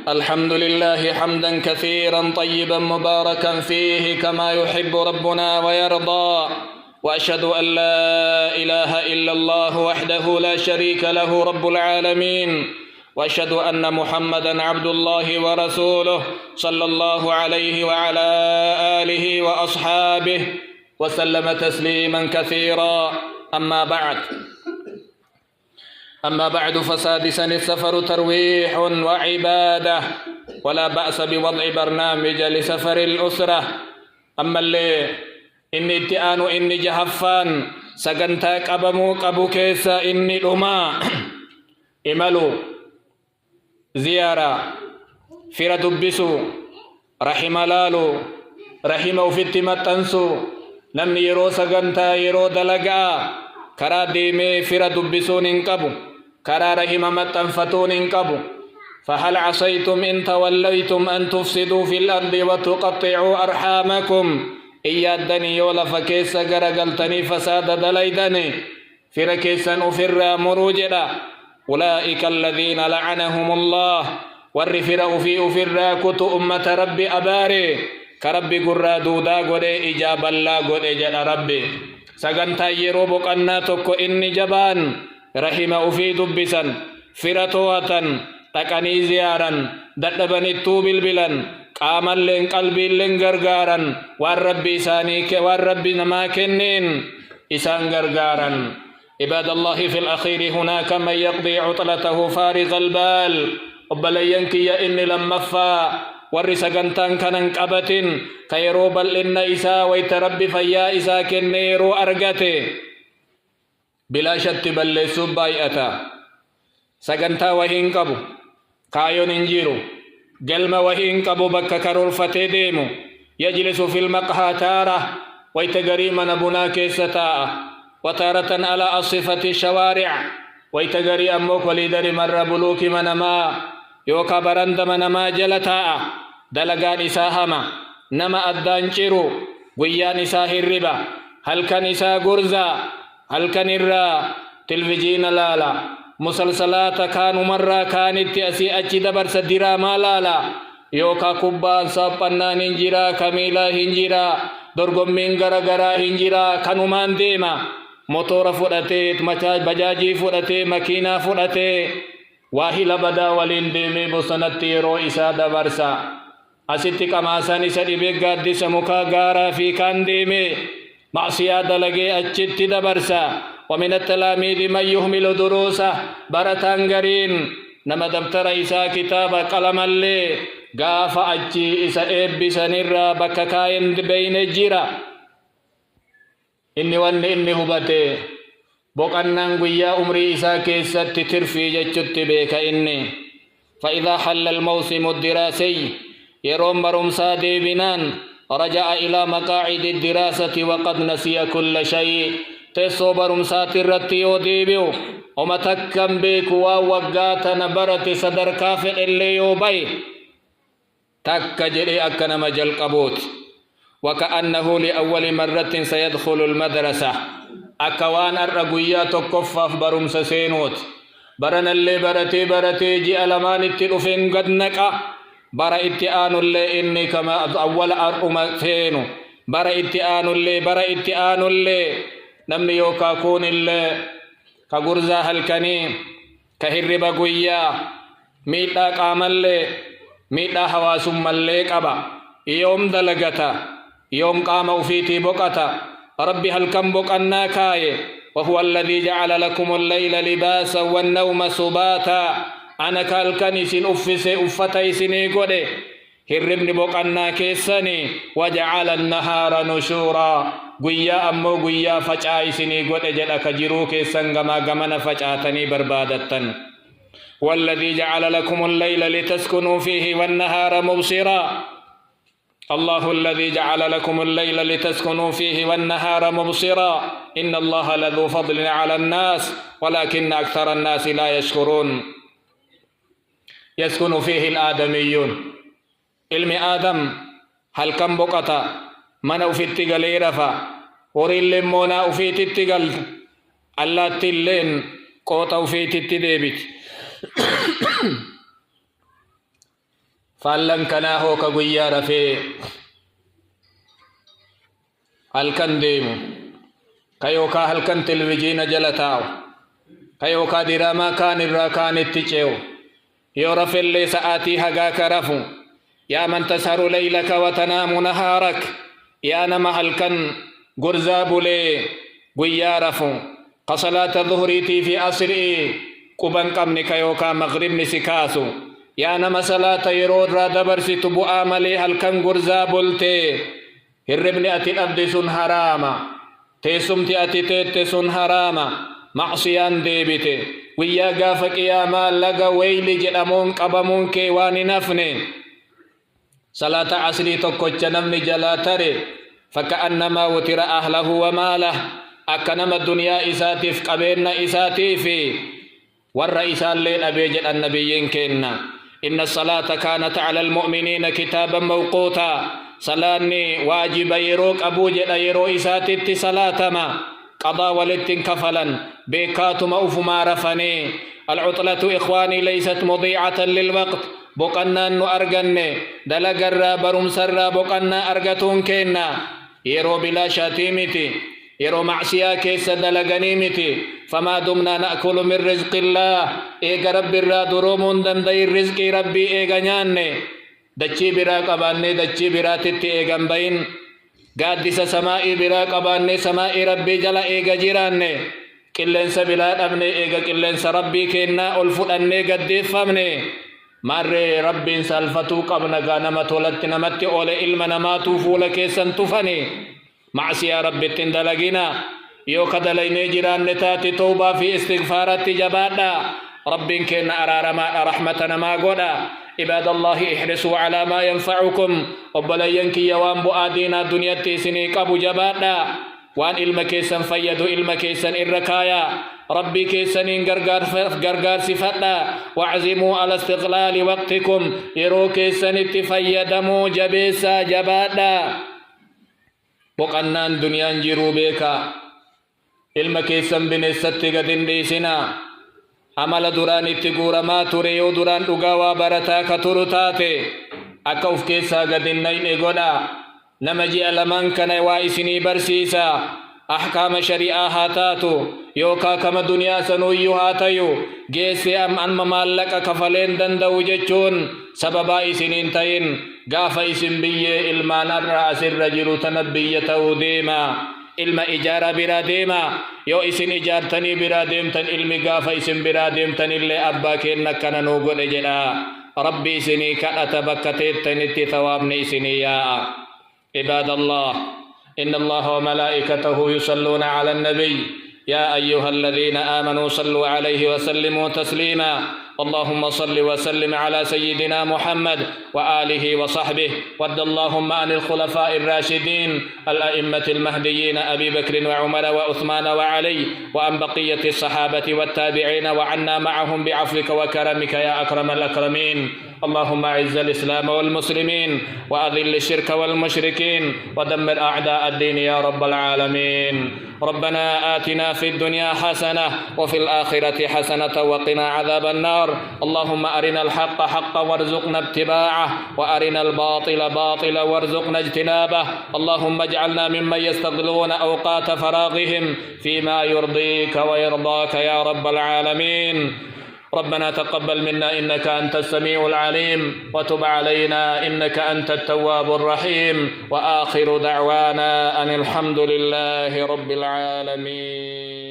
الحمد لله حمدا كثيرا طيبا مباركا فيه كما يحب ربنا ويرضى، وأشهد أن لا إله إلا الله وحده لا شريك له رب العالمين، وأشهد أن محمدا عبد الله ورسوله صلى الله عليه وعلى آله وأصحابه وسلم تسليما كثيرا. أما بعد فسادسا السفر ترويح وعبادة، ولا بأس بوضع برنامج لسفر الأسرة. أما اللي إني اتئان إني جهفان سقنتاك أبموك أبو كيسا إني لما إملوا زيارة فيرا دبسوا رحم لالو رحمه في التمتنسو نمني يرو سقنتا يرو دلقا كرا ديمي فيرا دبسون انقبوا كرا رحم متنفتون انقبوا. فهل عصيتم إن توليتم أن تفسدوا في الأرض وتقطعوا أرحامكم؟ إيادني يولا فكيسا غرقلتني فساد دليدني فيرا كيسا أفر مروجدا. أولئك الذين لعنهم الله والرفر في أفر كتو أمة ربي أباري كربي قرى دودا قدي إجاب الله قدي جد ربي سغنتا يرو بقنا تكو إني جبان رحم أفي دبسا فرطوة تقني زيارا ددبني التوبل بلن قاما لن قلبي لن غرغارا والربي سانيك والربي نما كنين إسان غرغارا. عباد الله في الأخير هناك من يقضي عطلته فارغ البال وبلينك يا إني لمفا ورسقنتان كنن قبتين كيرو بل إن إسا ويتربي فيا إسا كنيرو أرغتي بلا شت بل سبايئتا سقنتا وهين قبو كايون انجيرو قلم وهين قبو بك كرول فتديمو يجلس في المقهى تارة ويتقريم نبنا كيستا وتارة على أصفة الشوارع ويتقري أمك وليدر مر بلوك منما يوكا برند منما جلتا دلقان إساهما نما أدانشرو قيان إساه الربا هل كان إساه قرزا هل كان الرا تلفزيون لالا مسلسلات كانوا مرة كانت أسي أجي دبر سدراما لالا يوكا كبان سابنان هنجرا كميلا هنجرا درغم من غرغرا هنجرا كانومان ديما موتور فودتي بجاجي فودتي مكينة فودتي واهلا بدا ولين ديمي بسنتي رو إسا دبرسا أسيتي كماساني سدي بيقاد سمكا غارا في كان ديمي معصية دلقي أجت دبرسا. ومن التلاميذ من يهمل دروسه برتان غرين نما دفتر إسا كتاب قلم اللي غاف أجي إسا إب سنرى بككاين بين الجيرة إني وان إني هبتي بقنان قويا أمري إسا كيسة تترفي جتت بيك إني. فإذا حل الموسم الدراسي يروم برمسا ديبنان رجع إلى مقاعد الدراسة وقد نسي كل شيء تسو برمسا ترتي وديبيو ومتكم بيكوا وقاتنا برت صدر كافر اللي يوبي تك جري أكنا مجل قبوت وكأنه لأول مرة سيدخل المدرسة أكوان الرقويات كفاف برمس سينوت برن اللي برتي جي ألمان التلفين قد نكا برا اتئان اللي إني كما أول أرؤم فينو برا اتئان اللي نمني يوكا كون اللي كغرزا هلكني كهربا قويا ميتا قام اللي ميتا حواسم اللي قبا يوم دلقتا يوم قام وفيتي بقتا ربي هل كم بقنا كاي وهو الذي جعل لكم الليل لباسا والنوم سباتا أنا كالكنس أفتي سني قده هربني بقنا كيساني وجعل النهار نشورا قويا أمو قويا فجأي سني قده جلك جرو كيسان غما فجأتني بربادتا والذي جعل لكم الليل لتسكنوا فيه والنهار مبصرا الله الذي جعل لكم الليل لتسكنوا فيه والنهار مبصرا إن الله لذو فضل على الناس ولكن أكثر الناس لا يشكرون. يسكن فيه الآدميون علم آدم هل كم بقطة من أفيت غلي رفا وريل مونا أفيت تغل الله تلين قوت أفيت تدبت فالن كناهو كغيا رفي هلكن ديمو كيوكا هلكن تلفزيون جلتاو كيوكا دراما كان الراكان التجيو يورف اللي سآتي هقاك رفو يا من تسهر ليلك وتنام نهارك يا نما هلكن غرزاب لي غيا رفو قصلاة الظهريتي في أسرئي قبن قمني كيوكا مغرب نسكاسو يا نما صلاة يرود را دبرسي تبو آملي هلكن غرزاب لتي هربني أتي الأبد سن حراما تيسمتي أتي تيت سن حراما معصيان ديبتي ويا غافك يا ما لغا ويلي جدامون قبمون كيواني نفني صلاة عصري تقوچ نمني جلاتري فكأنما وتر أهله وماله أكنما الدنيا إساتيف قبيرنا إساتيفي والرئيس اللين أبيجل النبيين كينا إن الصلاة كانت على المؤمنين كتابا موقوتا صلاني واجب يروك أبو جل يرو إساتي صلاة ما قضى ولتن كفلا بيكاتما أفما رفني العطلة إخواني ليست مضيعة للوقت بقنا أنو أرغني دلقر برمسر بقنا أرغتون كينا يرو بلا شاتيمتي يرو معسيا كيس دلقنيمتي فما دمنا نأكل من رزق الله إيغا رب الرادرومون دندي الرزق ربي إيغا نياني دچي برا قباني دچي برا تتي إيغان بين قادس سمائي برا قباني سمائي ربي جلا إيغا جيراني كلين سبلاد أبني إيغا كلين سربي كينا ألفؤني قديف فمني ماري ربي سالفتو قبنا غانما تولت نمت أولي إلما نماتو فولك سنتفني معسيا ربي تندلقنا يو كدلين جيران نتاتي توبة في استغفارات جبادا ربي كينا أرارما رحمتنا ما قودا عباد الله احرصوا على ما ينفعكم وبلينك يوان بؤادينا دنيا تيسني قبو جبادا وان علم كيسن فيدو علم كيسن الركايا ربي كيسن غرغار صفتا واعزموا على استغلال وقتكم يرو كيسن اتفيدمو جبيسا جبادا بقنان دنيا جيرو بيكا علم كيسن بنستي قدن ديسنا عمل دران اتقور ما تريو دران اقاوا برتا كترتاتي اكوف كيسا قدن نين قدا نمجي ألمان كان وائسني برسيسا أحكام شريعة هاتاتو يوكا كما دنيا سنويو هاتيو جيسي أم أن ممالك كفلين دندو جتشون سببا إسنين تين غافا إسن بيه إلمان الرأس الرجل تنبية ديما علم إجارة برا ديما يو إسن إجارتني برا ديمتن علم غافا إسن برا ديمتن اللي أبا كينك كان نوغل إجلا ربي إسني كأتبكتت تنتي ثوابني إسني يا عباد الله إن الله وملائكته يصلون على النبي يا أيها الذين آمنوا صلوا عليه وسلموا تسليما اللهم صل وسلم على سيدنا محمد وآله وصحبه وارض اللهم عن الخلفاء الراشدين الأئمة المهديين أبي بكر وعمر وعثمان وعلي وعن بقية الصحابة والتابعين وعنا معهم بعفوك وكرمك يا أكرم الأكرمين اللهم أعز الإسلام والمسلمين وأذل الشرك والمشركين ودمر أعداء الدين يا رب العالمين ربنا آتنا في الدنيا حسنة وفي الآخرة حسنة وقنا عذاب النار اللهم أرنا الحق حقا وارزقنا اتباعه وأرنا الباطل باطلا وارزقنا اجتنابه اللهم اجعلنا ممن يستغلون أوقات فراغهم فيما يرضيك ويرضاك يا رب العالمين ربنا تقبل منا إنك أنت السميع العليم وتب علينا إنك أنت التواب الرحيم وآخر دعوانا أن الحمد لله رب العالمين.